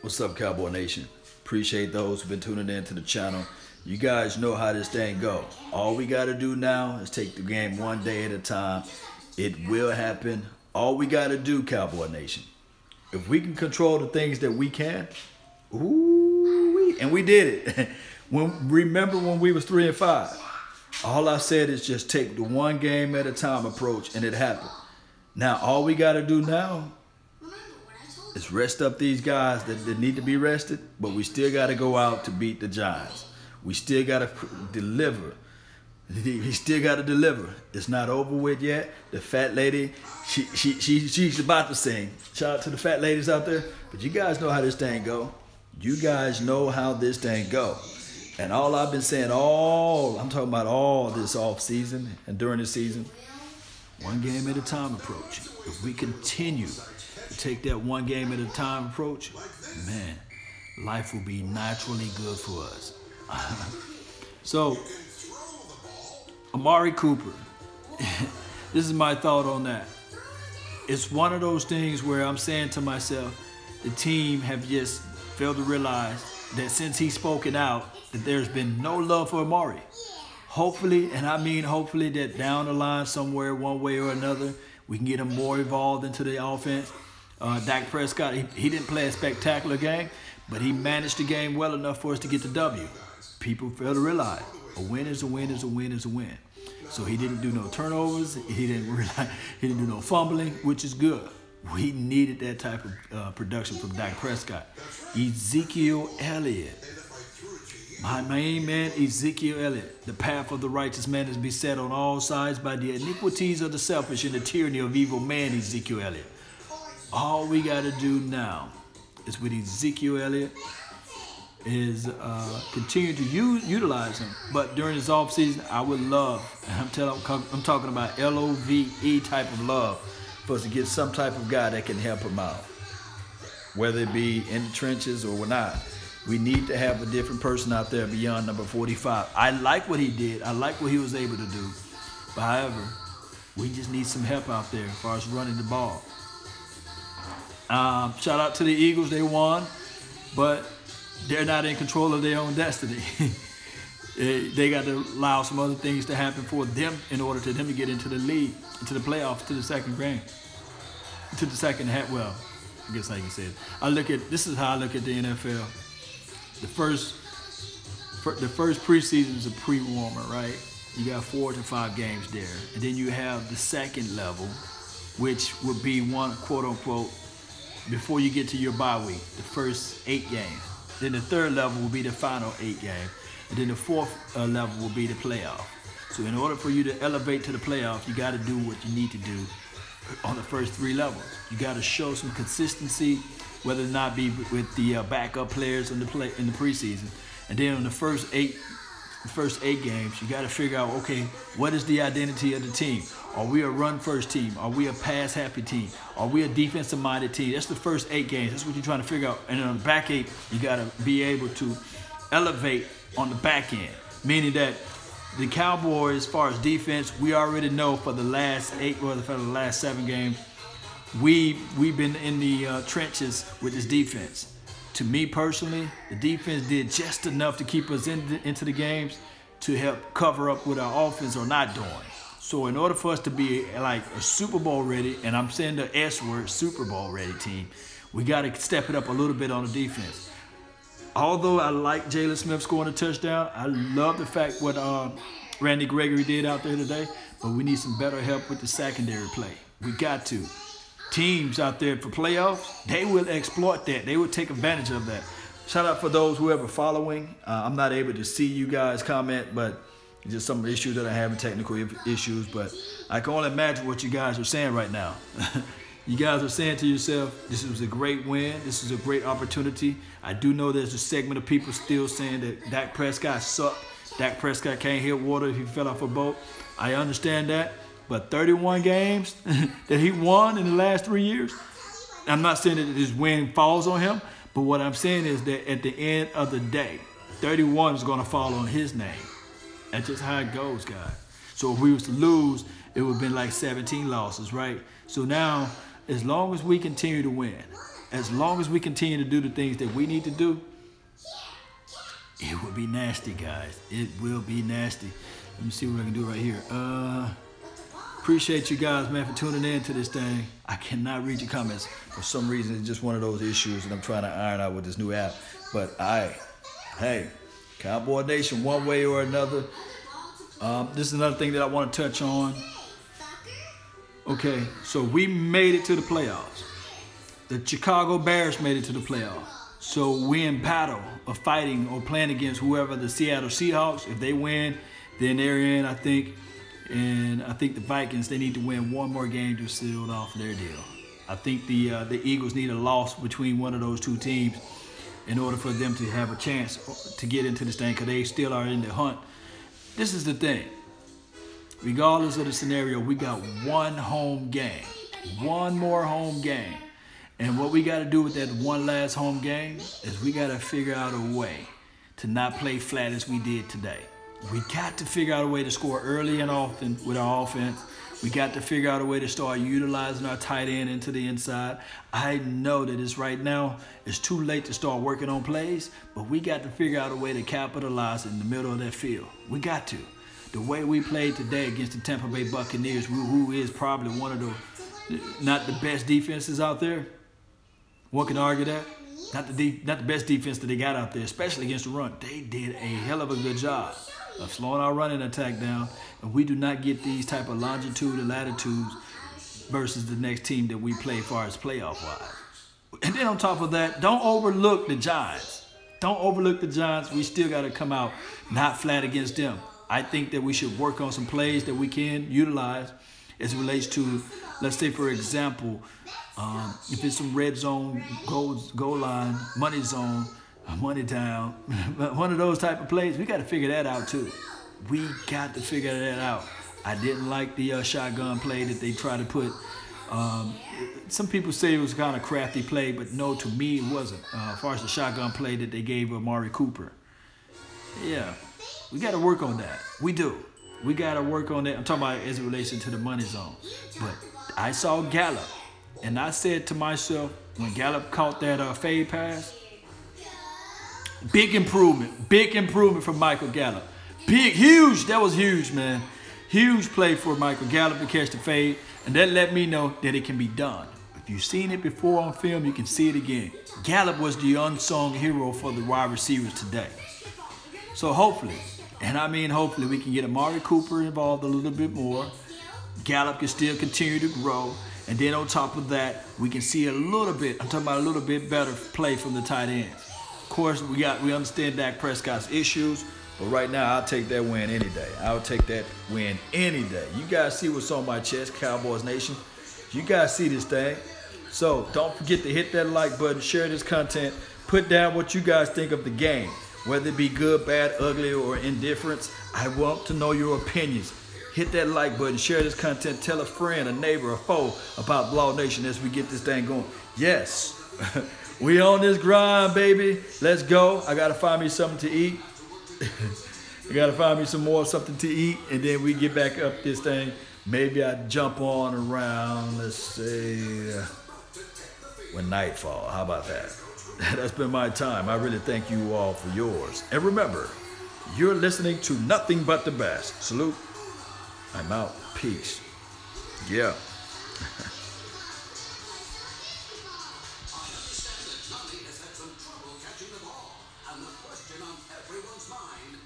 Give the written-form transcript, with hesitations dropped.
What's up, Cowboy Nation? Appreciate those who've been tuning in to the channel. You guys know how this thing go. All we got to do now is take the game one day at a time. It will happen. All we got to do, Cowboy Nation, if we can control the things that we can, and we did it. Remember when we was 3-5? All I said is just take the one game at a time approach, and it happened. Now, all we got to do now is rest up these guys that need to be rested, but we still got to go out to beat the Giants. We still got to deliver. He still got to deliver. It's not over with yet. The fat lady, she's about to sing. Shout out to the fat ladies out there. But you guys know how this thing go. You guys know how this thing go. And all I've been saying, I'm talking about all this off season and during the season, one game at a time approach. If we continue to take that one game at a time approach, man, life will be naturally good for us. So, Amari Cooper, this is my thought on that. It's one of those things where I'm saying to myself, the team have just failed to realize that since he's spoken out, that there's been no love for Amari. Hopefully, and I mean hopefully, that down the line somewhere, one way or another, we can get him more involved into the offense. Dak Prescott, he didn't play a spectacular game, but he managed the game well enough for us to get the W. People fail to realize a win is a win is a win is a win. So he didn't do no turnovers. He didn't do no fumbling, which is good. We needed that type of production from Dak Prescott. Ezekiel Elliott. My main man, Ezekiel Elliott. The path of the righteous man is beset on all sides by the iniquities of the selfish and the tyranny of evil man, Ezekiel Elliott. All we got to do now is with Ezekiel Elliott is continue to utilize him. But during his offseason, I would love, and I'm talking about LOVE type of love, for us to get some type of guy that can help him out. Whether it be in the trenches or not. We need to have a different person out there beyond number 45. I like what he did. I like what he was able to do. But however, we just need some help out there as far as running the ball. Shout out to the Eagles. They won. But they're not in control of their own destiny. They got to allow some other things to happen for them in order for them to get into the league, into the playoffs, to the second game, to the second half. Well, I guess how you say it. This is how I look at the NFL. The first preseason is a pre-warmer, right? You got 4 to 5 games there, and then you have the second level, which would be one quote unquote before you get to your bye week, the first 8 games. Then the third level will be the final 8 games. And then the fourth level will be the playoff. So in order for you to elevate to the playoff, you got to do what you need to do on the first 3 levels. You got to show some consistency, whether or not be with the backup players in the preseason. And then on the first eight games, you got to figure out, okay, what is the identity of the team? Are we a run-first team? Are we a pass-happy team? Are we a defensive-minded team? That's the first 8 games. That's what you're trying to figure out. And then on the back 8, you got to be able to elevate on the back end, meaning that the Cowboys, as far as defense, we already know for the last 8 or for the last 7 games, we've been in the trenches with this defense. To me personally, the defense did just enough to keep us into the games to help cover up what our offense are not doing. So in order for us to be like a Super Bowl ready, and I'm saying the S word, Super Bowl ready team, we got to step it up a little bit on the defense. Although I like Jalen Smith scoring a touchdown, I love the fact what Randy Gregory did out there today, but we need some better help with the secondary play. We got to. Teams out there for playoffs, they will exploit that. They will take advantage of that. Shout out for those who ever following. I'm not able to see you guys comment, but just some issues that I have, technical issues, but I can only imagine what you guys are saying right now. You guys are saying to yourself, this was a great win. This is a great opportunity. I do know there's a segment of people still saying that Dak Prescott sucked. Dak Prescott can't hit water if he fell off a boat. I understand that. But 31 games that he won in the last 3 years, I'm not saying that his win falls on him, but what I'm saying is that at the end of the day, 31 is going to fall on his name. That's just how it goes, guys. So if we was to lose, it would have been like 17 losses, right? So now, as long as we continue to win, as long as we continue to do the things that we need to do, it will be nasty, guys. It will be nasty. Let me see what I can do right here. Appreciate you guys, man, for tuning in to this thing. I cannot read your comments. For some reason, it's just one of those issues that I'm trying to iron out with this new app. But hey, Cowboy Nation, one way or another. This is another thing that I want to touch on. Okay, so we made it to the playoffs. The Chicago Bears made it to the playoffs. So we're in battle of fighting or playing against whoever, the Seattle Seahawks. If they win, then they're in, I think. And I think the Vikings, they need to win one more game to seal off their deal. I think the Eagles need a loss between one of those two teams in order for them to have a chance to get into this thing, because they still are in the hunt. This is the thing. Regardless of the scenario, we got one home game. One more home game. And what we got to do with that one last home game is we got to figure out a way to not play flat as we did today. We got to figure out a way to score early and often with our offense. We got to figure out a way to start utilizing our tight end into the inside. I know that it's right now, it's too late to start working on plays, but we got to figure out a way to capitalize in the middle of that field. We got to. The way we played today against the Tampa Bay Buccaneers, who is probably one of the, not the best defenses out there. One can argue that. Not the best defense that they got out there, especially against the run. They did a hell of a good job of slowing our running attack down, and we do not get these type of longitude and latitudes versus the next team that we play as far as playoff-wise. And then on top of that, don't overlook the Giants. Don't overlook the Giants. We still got to come out not flat against them. I think that we should work on some plays that we can utilize as it relates to, let's say, for example, if it's some red zone, goal line, money zone, money down, one of those type of plays, we got to figure that out too. We got to figure that out. I didn't like the shotgun play that they tried to put. Some people say it was kind of crafty play, but no, to me it wasn't. As far as the shotgun play that they gave Amari Cooper. Yeah, we got to work on that. We do. We got to work on that. I'm talking about as it relates to the money zone. But I saw Gallup, and I said to myself, when Gallup caught that fade pass, big improvement from Michael Gallup. Huge, that was huge, man. Huge play for Michael Gallup to catch the fade, and that let me know that it can be done. If you've seen it before on film, you can see it again. Gallup was the unsung hero for the wide receivers today. So hopefully, and I mean hopefully, we can get Amari Cooper involved a little bit more. Gallup can still continue to grow. And then on top of that, we can see a little bit, I'm talking about a little bit better play from the tight ends. Of course, we understand Dak Prescott's issues, but right now, I'll take that win any day. I'll take that win any day. You guys see what's on my chest, Cowboys Nation. You guys see this thing. So don't forget to hit that like button, share this content, put down what you guys think of the game, whether it be good, bad, ugly, or indifference. I want to know your opinions. Hit that like button, share this content, tell a friend, a neighbor, a foe about Blog Nation as we get this thing going. Yes, we on this grind, baby. Let's go. I got to find me something to eat. I got to find me some more something to eat, and then we get back up this thing. Maybe I jump on around, let's say, when nightfall. How about that? That's been my time. I really thank you all for yours. And remember, you're listening to nothing but the best. Salute. I'm out. Peace. Yeah. Catching the ball, and the question on everyone's mind